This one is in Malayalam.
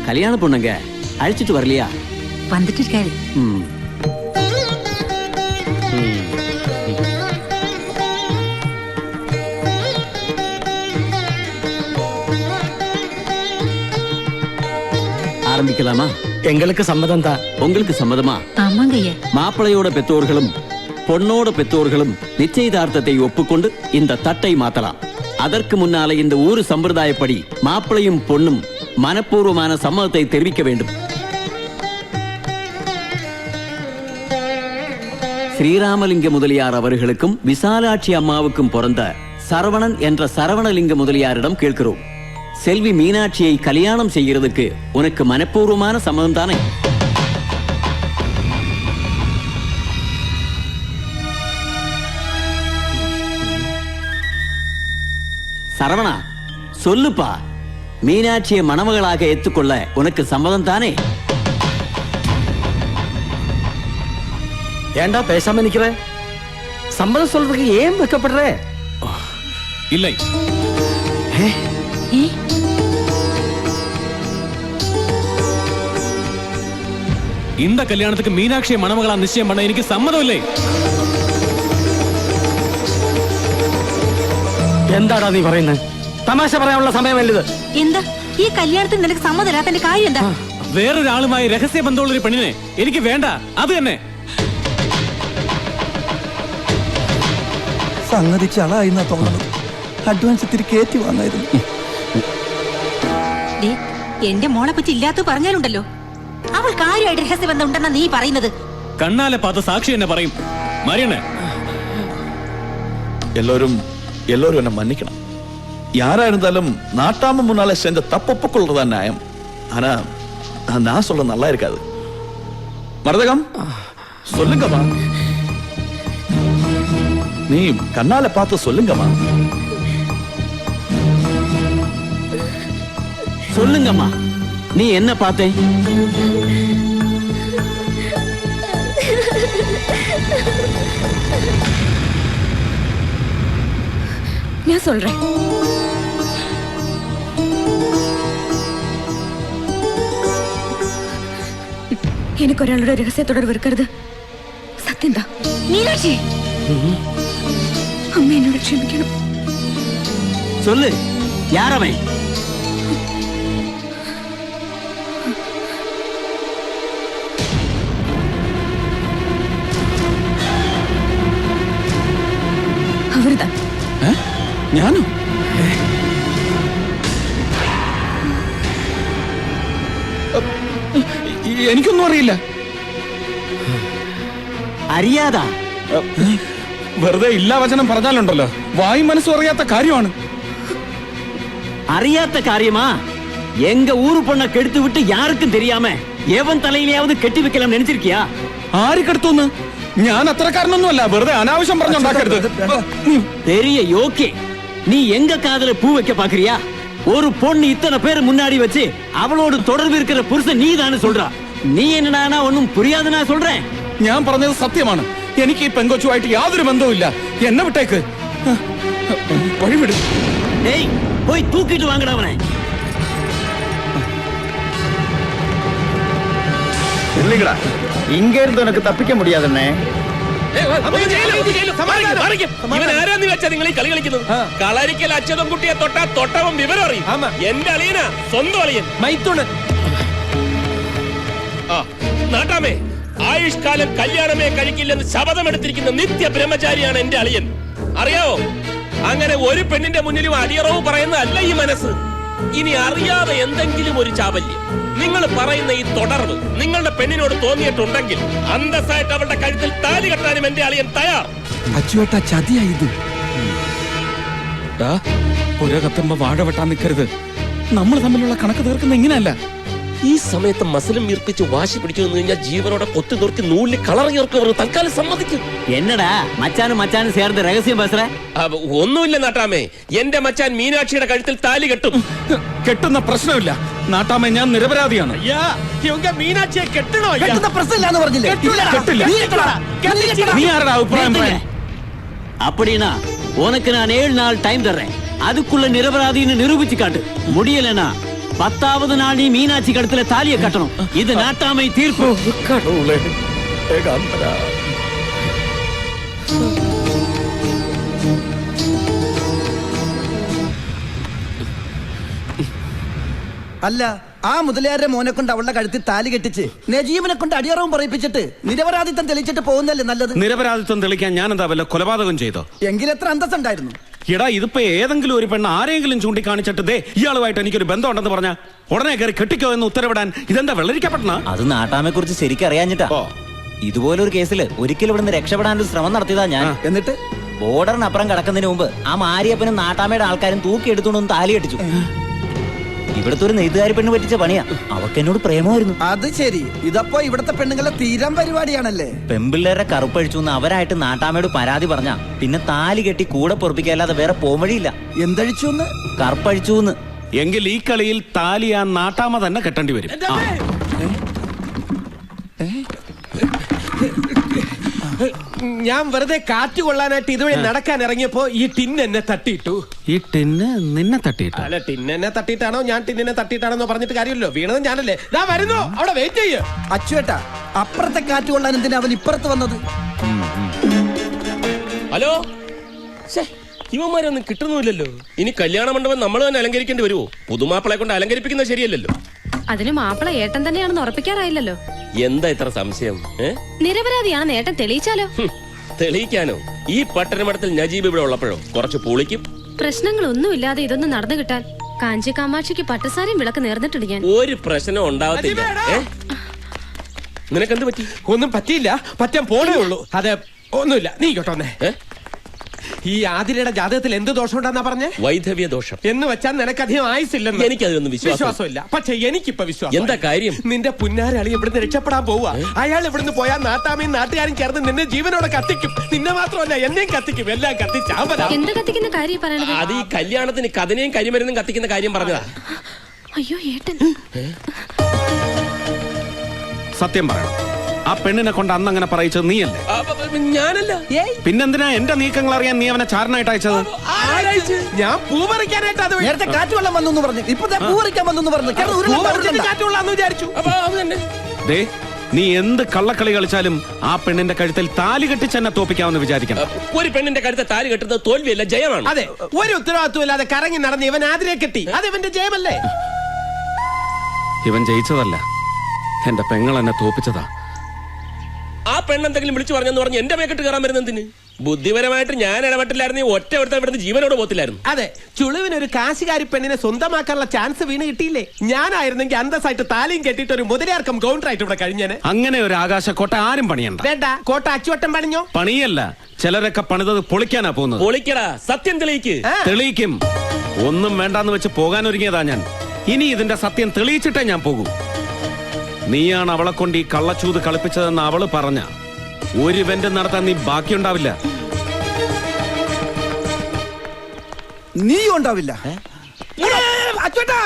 கல்யாண பொண்ணுங்க அழைச்சிட்டு வரலையா? வந்துட்டு இருக்காரு. ஆரம்பிக்கலாமா? எங்களுக்கு சம்மதம் தான். உங்களுக்கு சம்மதமா? ஆமாங்க ஐயா. மாப்பிளையோட பெற்றோர்களும் பொண்ணோட பெற்றோர்களும் நிச்சயதார்த்தத்தை ஒப்புக்கொண்டு இந்த தட்டை மாத்தலாம். அதற்கு முன்னால இந்த ஊரு சம்பிரதாயப்படி மாப்பிளையும் பொண்ணும் மனப்பூர்வமான சம்மதத்தை தெரிவிக்க வேண்டும். ஸ்ரீராமலிங்க முதலியார் அவர்களுக்கும் விசாலாட்சி அம்மாவுக்கும் பிறந்த சரவணன் என்ற சரவணலிங்க முதலியாரிடம் கேட்கிறோம். செல்வி மீனாட்சியை கல்யாணம் செய்கிறதுக்கு உனக்கு மனப்பூர்வமான சம்மதம் தானே? சரவணா, சொல்லுப்பா. மீனாட்சியை மணமகளாக ஏத்துக்கொள்ள உனக்கு சம்மதம் தானே? ஏண்டா பேசாம நிக்கிற? சம்மதம் சொல்றதுக்கு ஏன் வெக்கப்படுற? இல்லை. இந்த கல்யாணத்துக்கு மீனாட்சியை மணமகளா நிச்சயம் பண்ண எனக்கு சம்மதம் இல்லை. എന്താടാ നീ പറയുന്നത്? തമാശ പറയാനുള്ള സമയമല്ലത്. എന്താ ഈ കല്യാണത്തിന് നിനക്ക് സമ്മതമില്ലാത്തതിന്റെ കാര്യം എന്താ? വേറൊരാളുമായി രഹസ്യ ബന്ധമുള്ള ഒരു പെണ്ണിനെ എനിക്ക് വേണ്ട. അത് തന്നെ. സംഗതി ചളായിന്നാ തോന്നുന്നത്. അഡ്വാൻസ് ഇത്തിരി കയറ്റി വാങ്ങായിരുന്നു. എന്റെ മോളെ പറ്റി ഇല്ലാത്ത പറഞ്ഞാലുണ്ടല്ലോ. അവൾ കാര്യമായിട്ട് രഹസ്യബന്ധം ഉണ്ടെന്നാ നീ പറയുന്നത്. കണ്ണാലെ പാത്ത സാക്ഷി എന്നെ പറയും. മറിയണ്ണേ, எல்லோரும் என்ன மன்னிக்கணும். யாரா இருந்தாலும் நாட்டாம முன்னால செஞ்ச தப்பொப்புக்கொள்றதா நியாயம். ஆனா நான் சொல்ல நல்லா இருக்காது. மரதகம், சொல்லுங்கம்மா. நீ கண்ணால பார்த்து சொல்லுங்கம்மா. சொல்லுங்கம்மா, நீ என்ன பார்த்தே? ഞാൻ சொல்றேன். எனக்கு ஒராளோட ரகசிய தொடர்பு இருக்கிறது சத்தியம்தான். மீனாட்சி, அம்மா என்னோட க்ஷமிக்கணும். சொல்லு, யார் அவன்? அவர்தான். ഞാനും എനിക്കൊന്നും അറിയില്ല. അറിയാതാ? വെറുതെ ഇല്ലാ വചനം പറഞ്ഞാലുണ്ടല്ലോ, വായും മനസ്സും അറിയാത്ത കാര്യമാണ്. അറിയാത്ത കാര്യமா? எங்க ஊரு பொண்ண கெடுத்து விட்டு யாருக்கும் தெரியாம எவன் தலையிலேயாவது கெட்டி வைக்கலாம் நினைச்சிருக்கியா? ആര് കെടുത്തുന്ന്? ഞാൻ അത്രക്കാരനൊന്നുമല്ല. വെറുതെ അനാവശ്യം പറഞ്ഞുണ്ടാക്കരുത്. பெரிய யோக்கே, நீ எங்க காதல பூ வைக்க பாக்குறியா? ஒரு பொண்ணு இத்தனை பேர் முன்னாடி வச்சு அவளோடு தொடர்பு இருக்கிற புருஷன் நீ தானே சொல்றா. நீ என்னடானா ஒன்னும் புரியாதுன்னா சொல்றேன். ഞാൻ പറഞ്ഞത് സത്യമാണ്. എനിക്ക് ഈ പെങ്കൊച്ചുമായിട്ട് യാതൊരു ബന്ധവുമില്ല. എന്നെ വിട്ടേക്ക്. വഴിവിട്. டேய், போய் தூக்கிட்டு வாங்கடா அவனை. இல்லைங்கடா, இங்க இருந்து எனக்கு தப்பிக்க முடியாதுன்னே. കളരിക്കൽ അച്ഛനും കുട്ടിയെ തൊട്ടാ തൊട്ടവൻ വിവരം അറിയും. എന്റെ അളിയനാ, സ്വന്തം അളിയൻ മൈത്തുണ്. നാട്ടാമേ, ആയുഷ്കാലം കല്യാണമേ കഴിക്കില്ലെന്ന് ശപഥമെടുത്തിരിക്കുന്ന നിത്യ ബ്രഹ്മചാരിയാണ് എന്റെ അളിയൻ. അറിയാവോ? അങ്ങനെ ഒരു പെണ്ണിന്റെ മുന്നിലും അടിയറവ് പറയുന്നതല്ല ഈ മനസ്സ്. ഇനി അറിയാതെ എന്തെങ്കിലും ഒരു ചാബല്യം നിങ്ങൾ പറയുന്ന ഈ തുടർവ് നിങ്ങളുടെ പെണ്ണിനോട് തോന്നിയിട്ടുണ്ടെങ്കിൽ അന്തസ്സായിട്ട് അവളുടെ കഴുത്തിൽ താലി കെട്ടാനും എന്റെ അളിയൻ തയ്യാർ. അച്ചുവേട്ട, ചതിയായത്. പുര കത്തുമ്പോ വാഴ വെട്ടാൻ നിൽക്കരുത്. നമ്മൾ തമ്മിലുള്ള കണക്ക് തീർക്കുന്ന ഇങ്ങനെയല്ല. ഈ സമയത്ത് മസിലും വീർപ്പിച്ച് വാശി പിടിച്ചു നിന്ന് കഴിഞ്ഞാൽ ജീവനോടെ കൊത്തി നിർത്തി നൂലിൽ കളറിയവർക്ക് തൽക്കാലം സമ്മതിക്കും. എന്നടാ മച്ചാനും ചേർന്ന് രഹസ്യം പേசுற? ഒന്നുമില്ല നാട്ടാമേ, എന്റെ മച്ചാൻ മീനാക്ഷിയുടെ കഴുത്തിൽ താലി കെട്ടും. കെട്ടുന്ന പ്രശ്നമില്ല നാട്ടാമേ, ഞാൻ നിരപരാധിയാണ്. മീനാക്ഷിയെ കെട്ടണോ? പ്രശ്നമില്ലാന്ന് പറഞ്ഞില്ലേ? കെട്ടില്ല. നീ ആരുടെ അഭിപ്രായം പറയാൻ? அப்படினா உனக்கு நான் 7 நாள் டைம் தர்றேன். அதுக்குள்ள நிரபராதின்னு நிரூபிச்சு காட்டு. முடியலனா 10வது நாள் நீ மீனாட்சி கழுத்துல தாலியை கட்டணும். இது நாட்டாமை தீர்ப்பு. கடவுளே, ஏகாம்பரா. അല്ല, ആ മുതലയാരുടെ മോനെ കൊണ്ട് അവളുടെ കഴുത്തിൽ താലി കെട്ടിച്ച് നജീബിനെ കൊണ്ട് അടിയറവും പറയിപ്പിച്ചിട്ട് നിരപരാധിത്വം തെളിയിച്ചിട്ട് പോകുന്നല്ലേ നല്ലത്? നിരപരാധിത്വം തെളിക്കാൻ ഞാൻ എന്താ വല്ല കൊലപാതകം ചെയ്തോ? എങ്കിലെത്ര അന്തസ്സുണ്ടായിരുന്നു? എടാ, ഇതിപ്പോ ഏതെങ്കിലും ഒരു പെണ്ണ് ആരെങ്കിലും ചൂണ്ടിക്കാണിച്ചിട്ട് ദേ ഇയാളുമായിട്ട് എനിക്കൊരു ബന്ധമുണ്ടെന്ന് പറഞ്ഞ ഉടനെ കയറി കെട്ടിക്കോ എന്ന് ഉത്തരവിടാൻ ഇതെന്താ വെള്ളരിക്കപ്പെട്ട? അത് നാട്ടാമെ കുറിച്ച് ശരിക്കും അറിയാഞ്ഞിട്ടാ. ഇതുപോലൊരു കേസിൽ ഒരിക്കലും ഇവിടുന്ന് രക്ഷപ്പെടാനൊരു ശ്രമം നടത്തിയതാ ഞാൻ. എന്നിട്ട് ബോർഡറിനപ്പുറം കടക്കുന്നതിന് മുമ്പ് ആ മാരിയപ്പനും നാട്ടാമയുടെ ആൾക്കാരും തൂക്കിയെടുത്തുകൊണ്ടൊന്ന് താലി കെട്ടിച്ചു. ഇവിടുത്തെ ഒരു നെയ്ത്തുകാരി പെണ്ണ് പറ്റിച്ച പണിയാ. അവക്ക് എന്നോട് പ്രേമമായിരുന്നു. അത് ശരി. ഇതപ്പോ ഇവിടത്തെ പെണ്ണുങ്ങളെ തീരാൻ പരിപാടിയാണല്ലേ? പെമ്പിള്ളേരെ കറുപ്പഴിച്ചു എന്ന് അവരായിട്ട് നാട്ടാമയോട് പരാതി പറഞ്ഞ പിന്നെ താലി കെട്ടി കൂടെ പൊറപ്പിക്കല്ലാതെ വേറെ പോംവഴിയില്ല. എന്തഴിച്ചു? കറുപ്പഴിച്ചു. എങ്കിൽ ഈ കളിയിൽ താലി ആ നാട്ടാമ തന്നെ കെട്ടേണ്ടി വരും. ഞാൻ വെറുതെ കാറ്റ് കൊള്ളാനായിട്ട് ഇതുവഴി നടക്കാൻ ഇറങ്ങിയപ്പോ ഈ ടിന്ന് എന്നെ തട്ടിയിട്ടു. ഈ ടിന്ന് നിന്നെ തട്ടിയിട്ട്? അല്ല, ടിന്ന് എന്നെ തട്ടിയിട്ടാണോ ഞാൻ ടിന്നിനെ തട്ടിയിട്ടാണോ പറഞ്ഞിട്ട് കാര്യമല്ലോ. വീണത് ഞാനല്ലേ. ദാ വരുന്നു, അവിടെ വെയിറ്റ് ചെയ്യ. അച്ചുവേട്ടാ, അപ്പുറത്തെ കാറ്റ് കൊള്ളാൻ എന്തിനാ അവൻ ഇപ്പുറത്ത് വന്നത്? ഹലോ, ഇവന്മാരൊന്നും കിട്ടുന്നില്ലല്ലോ. ഇനി കല്യാണ മണ്ഡപം നമ്മൾ തന്നെ അലങ്കരിക്കേണ്ടി വരുമോ? പുതുമാപ്പിളെ കൊണ്ട് അലങ്കരിപ്പിക്കുന്നത് ശരിയല്ലല്ലോ. അതിന് മാപ്പിള ഏട്ടൻ തന്നെയാണെന്ന് ഉറപ്പിക്കാറായില്ലല്ലോ. എന്താ ഇത്ര സംശയം? നിരപരാധിയാണെന്ന് ഏട്ടൻ തെളിയിച്ചാലോ? തെളിയിക്കാനോ? ഈ പട്ടണമഠത്തിൽ നജീബ് ഇവിടെ ഉള്ളപ്പോഴോ കുറച്ച് പൊളിക്കും. പ്രശ്നങ്ങളൊന്നുമില്ലാതെ ഇതൊന്നും നടന്നു കിട്ടാൻ കാഞ്ചി കാമാക്ഷിക്ക് പട്ടസാരയും വിളക്ക് നേർന്നിട്ടുണ്ട് ഞാൻ. ഒരു പ്രശ്നം ഉണ്ടാവത്തില്ല. നിനക്കെന്ത് പറ്റി? ഒന്നും പറ്റിയില്ല, പറ്റാൻ പോണേ ഉള്ളൂ. അതെ, ഒന്നുമില്ല. നീ കേട്ടോന്നേ. ഈ ആതിരയുടെ ജാതകത്തിൽ എന്ത് ദോഷം ഉണ്ടെന്നാ പറഞ്ഞേ? വൈധവ്യ ദോഷം. എന്ന് വെച്ചാൽ നിനക്കധികം ആയുസില്ലെന്ന്. എനിക്കതിലൊന്നും വിശ്വാസമില്ല. പക്ഷെ എനിക്കിപ്പോ വിശ്വാസം. എന്താ കാര്യം? നിന്റെ പുന്നാരളി ഇവിടുന്ന് രക്ഷപ്പെടാൻ പോവാ. അയാൾ ഇവിടുന്ന് പോയാൽ നാട്ടാമയും നാട്ടുകാരും ചേർന്ന് നിന്നെ ജീവനോടെ കത്തിക്കും. നിന്നെ മാത്രമല്ല എന്നെയും കത്തിക്കും. എല്ലാം കത്തിച്ചാമ്പല. എന്ത് കത്തിക്കുന്ന കാര്യം പറയണത്? അത് ഈ കല്യാണത്തിന് കഥനയും കരിമരുന്നും കത്തിക്കുന്ന കാര്യം പറഞ്ഞതാ. അയ്യോ ഏട്ടൻ, സത്യം പറയണം, ആ പെണ്ണിനെ കൊണ്ട് അന്ന് അങ്ങനെ പറയിച്ചത് നീയല്ലേ? ഞാനല്ല. പിന്നെന്തിനാ എന്റെ നീക്കങ്ങൾ അറിയാൻ നീ അവനെ ചാരനായിട്ട് അയച്ചത്? ഞാൻ പൂ പറിക്കാനായിട്ട്. അത് നേരത്തെ കാറ്റ് വെള്ളം വന്നു പറഞ്ഞു, ഇപ്പൊ പൂ പറിക്കാൻ വന്നു പറഞ്ഞു. കാറ്റ് കൊള്ളാന്ന് വിചാരിച്ചു. ദേ, നീ എന്ത് കള്ളക്കളി കളിച്ചാലും ആ പെണ്ണിന്റെ കഴുത്തിൽ താലി കെട്ടിച്ച് എന്നെ തോപ്പിക്കാമെന്ന് വിചാരിക്കണം. ഒരു പെണ്ണിന്റെ കഴുത്തെ താലി കെട്ടുന്നത് തോൽവിയല്ല, ജയമാണ്. അതെ, ഒരു ഉത്തരവാദിത്വം ഇല്ലാതെ കറങ്ങി നടന്ന് ഇവൻ ആതിരെ കെട്ടി. അത് ഇവന്റെ ജയമല്ലേ? ഇവൻ ജയിച്ചതല്ല, എന്റെ പെങ്ങൾ എന്നെ തോപ്പിച്ചതാ. ആ പെണ്ണെന്തെങ്കിലും വിളിച്ചു പറഞ്ഞെന്ന് പറഞ്ഞ് എന്റെ മേക്കെട്ട് കയറാൻ വരുന്നതിന്? ബുദ്ധിപരമായിട്ട് ഞാൻ ഇടപെട്ടില്ലായിരുന്നു, ഒറ്റ ഒരുത്തൻ ഇവിടുന്ന് ജീവനോട് പോത്തില്ലായിരുന്നു. അതെ, ചുളുവിനൊരു കാശുകാരി പെണ്ണിനെ സ്വന്തമാക്കാനുള്ള ചാൻസ് വീണ് കിട്ടിയില്ലേ? ഞാനായിരുന്നെങ്കിൽ അന്തസ്സായിട്ട് താലിയും കെട്ടിയിട്ട് ഒരു മുതലാർക്കം കൗണ്ടറായിട്ട് ഇവിടെ കഴിഞ്ഞേനെ. അങ്ങനെ ഒരു ആകാശക്കോട്ട ആരും പണിയണ്ട. വേണ്ട, കോട്ട അച്ചുവട്ടം പണിഞ്ഞോ? പണിയല്ല, ചിലരൊക്കെ പണിതത് പൊളിക്കാനാ പോകുന്നത്. പൊളിക്കടാ, സത്യം തെളിയിക്ക്. തെളിയിക്കും. ഒന്നും വേണ്ടാന്ന് വെച്ച് പോകാൻ ഒരുങ്ങിയതാ ഞാൻ. ഇനി ഇതിന്റെ സത്യം തെളിയിച്ചിട്ടേ ഞാൻ പോകൂ. നീയാണ് അവളെ കൊണ്ട് ഈ കള്ളച്ചൂത് കളിപ്പിച്ചതെന്ന് അവള് പറഞ്ഞ ഒരു ഇവന്റ് നടത്താൻ നീ ബാക്കിയുണ്ടാവില്ല. നീ ഉണ്ടാവില്ല.